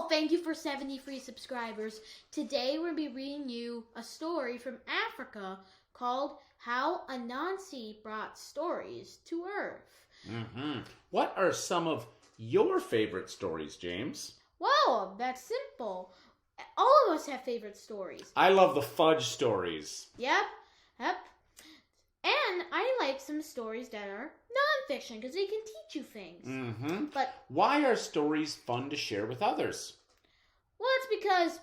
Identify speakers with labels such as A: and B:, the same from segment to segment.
A: Thank you for 70 free subscribers. Today we're going to be reading you a story from Africa called How Anansi Brought Stories to Earth.
B: What are some of your favorite stories, James?
A: Well, that's simple. All of us have favorite stories.
B: I love the fudge stories.
A: Yep. And I like some stories that are nonfiction because they can teach you things.
B: But why are stories fun to share with others?
A: Well, it's because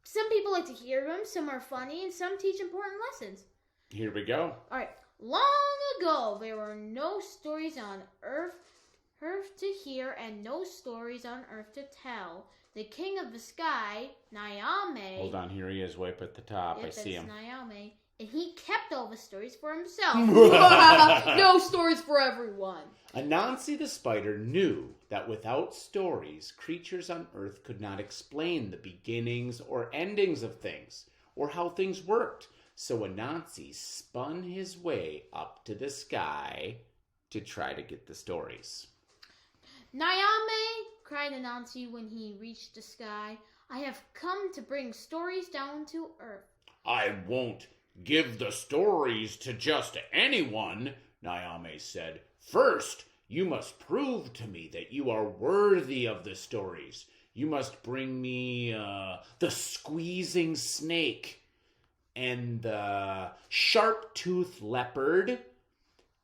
A: some people like to hear them, some are funny, and some teach important lessons.
B: Here we go.
A: All right. Long ago, there were no stories on earth to hear and no stories on earth to tell. The king of the sky, Nyame...
B: Hold on, here he is, way up at the top. I see him.
A: Nyame. And he kept all the stories for himself. No stories for everyone.
B: Anansi the spider knew that without stories, creatures on earth could not explain the beginnings or endings of things, or how things worked. So Anansi spun his way up to the sky to try to get the stories.
A: Nyame, cried Anansi when he reached the sky, I have come to bring stories down to earth.
B: I won't give the stories to just anyone, Nyame said. First, you must prove to me that you are worthy of the stories. You must bring me the squeezing snake and the sharp-toothed leopard,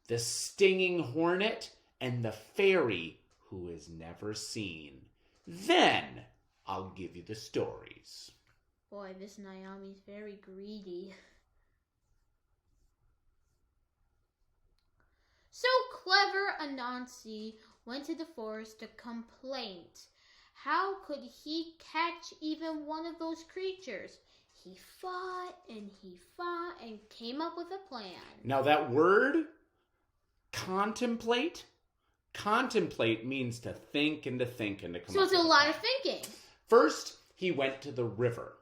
B: the stinging hornet, and the fairy who is never seen. Then I'll give you the stories.
A: Boy, this Nyame's very greedy. So clever Anansi went to the forest to complain. How could he catch even one of those creatures? He fought and came up with a plan.
B: Now that word, contemplate means to think and to think and to come up with a plan.
A: So it's a lot of thinking.
B: First, he went to the river,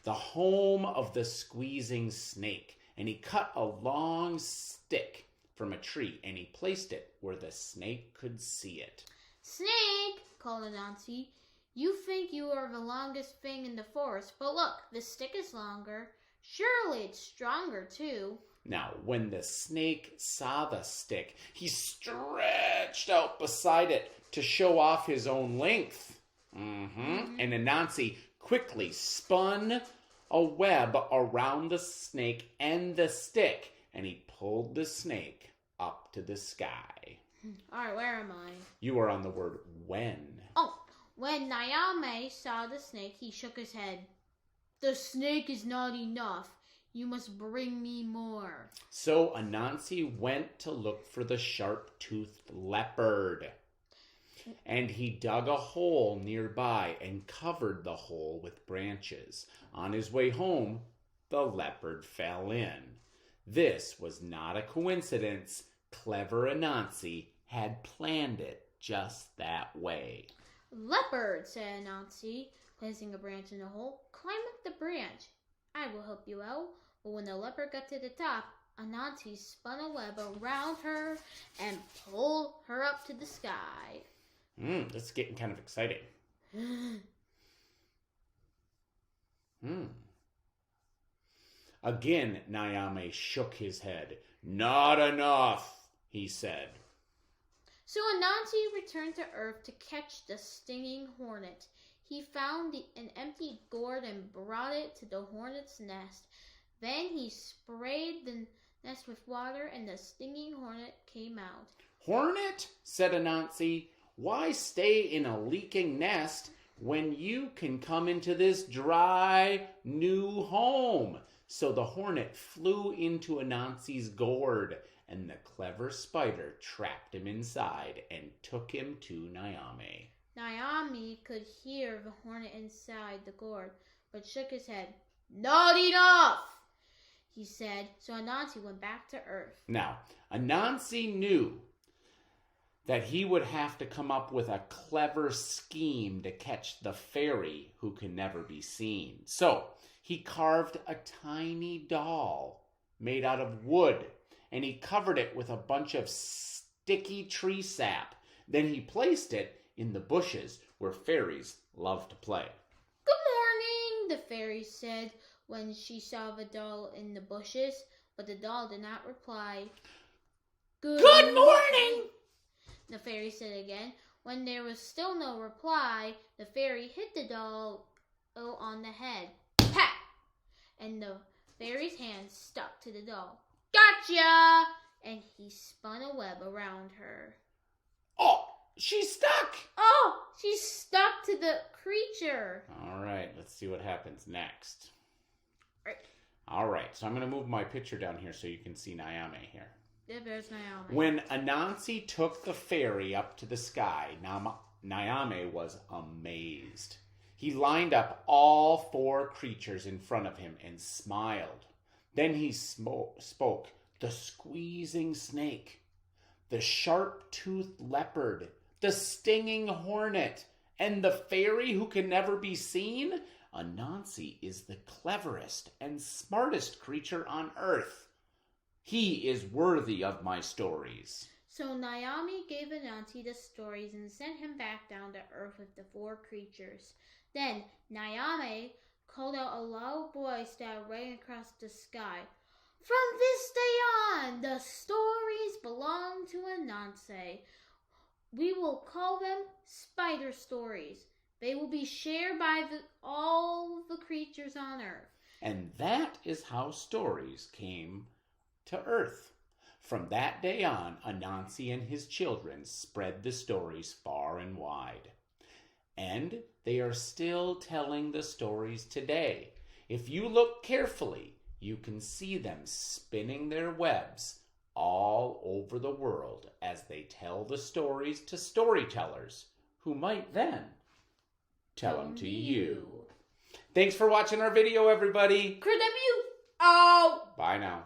B: the home of the squeezing snake, and he cut a long stick from a tree, and he placed it where the snake could see it.
A: Snake, called Anansi, you think you are the longest thing in the forest, but look, the stick is longer. Surely it's stronger, too.
B: Now, when the snake saw the stick, he stretched out beside it to show off his own length. And Anansi quickly spun a web around the snake and the stick, and he pulled the snake up to the sky.
A: All right, where am I?
B: You are on the word when.
A: Oh, when Nyame saw the snake, he shook his head. The snake is not enough. You must bring me more.
B: So Anansi went to look for the sharp-toothed leopard. And he dug a hole nearby and covered the hole with branches. On his way home, the leopard fell in. This was not a coincidence. Clever Anansi had planned it just that way.
A: Leopard, said Anansi, placing a branch in the hole. Climb up the branch. I will help you out. But when the leopard got to the top, Anansi spun a web around her and pulled her up to the sky.
B: This is getting kind of exciting. Again, Nyame shook his head. Not enough, he said.
A: So Anansi returned to Earth to catch the stinging hornet. He found an empty gourd and brought it to the hornet's nest. Then he sprayed the nest with water and the stinging hornet came out.
B: Hornet, said Anansi, why stay in a leaking nest when you can come into this dry, new home? So the hornet flew into Anansi's gourd, and the clever spider trapped him inside and took him to Nyame.
A: Nyame could hear the hornet inside the gourd, but shook his head. Not enough, he said, so Anansi went back to Earth.
B: Now, Anansi knew that he would have to come up with a clever scheme to catch the fairy who can never be seen. So, he carved a tiny doll made out of wood, and he covered it with a bunch of sticky tree sap. Then he placed it in the bushes where fairies love to play.
A: Good morning, the fairy said when she saw the doll in the bushes, but the doll did not reply.
B: Good morning,
A: the fairy said again. When there was still no reply, the fairy hit the doll on the head. Pat! And the fairy's hand stuck to the doll. Gotcha! And he spun a web around her.
B: Oh, she's stuck!
A: Oh, she's stuck to the creature.
B: All right, let's see what happens next.
A: Right.
B: All right, so I'm going to move my picture down here so you can see Naomi here.
A: Yeah, there's Naomi.
B: When Anansi took the fairy up to the sky, Naomi was amazed. He lined up all 4 creatures in front of him and smiled. Then he spoke. The squeezing snake, the sharp-toothed leopard, the stinging hornet, and the fairy who can never be seen. Anansi is the cleverest and smartest creature on earth. He is worthy of my stories.
A: So Naomi gave Anansi the stories and sent him back down to earth with the 4 creatures. Then Naomi called out a loud voice that rang across the sky. From this day on, the stories belong to Anansi. We will call them spider stories. They will be shared by all the creatures on earth.
B: And that is how stories came to earth. From that day on, Anansi and his children spread the stories far and wide. And they are still telling the stories today. If you look carefully, you can see them spinning their webs all over the world as they tell the stories to storytellers who might then tell them to you. Thanks for watching our video, everybody.
A: Oh!
B: Bye now.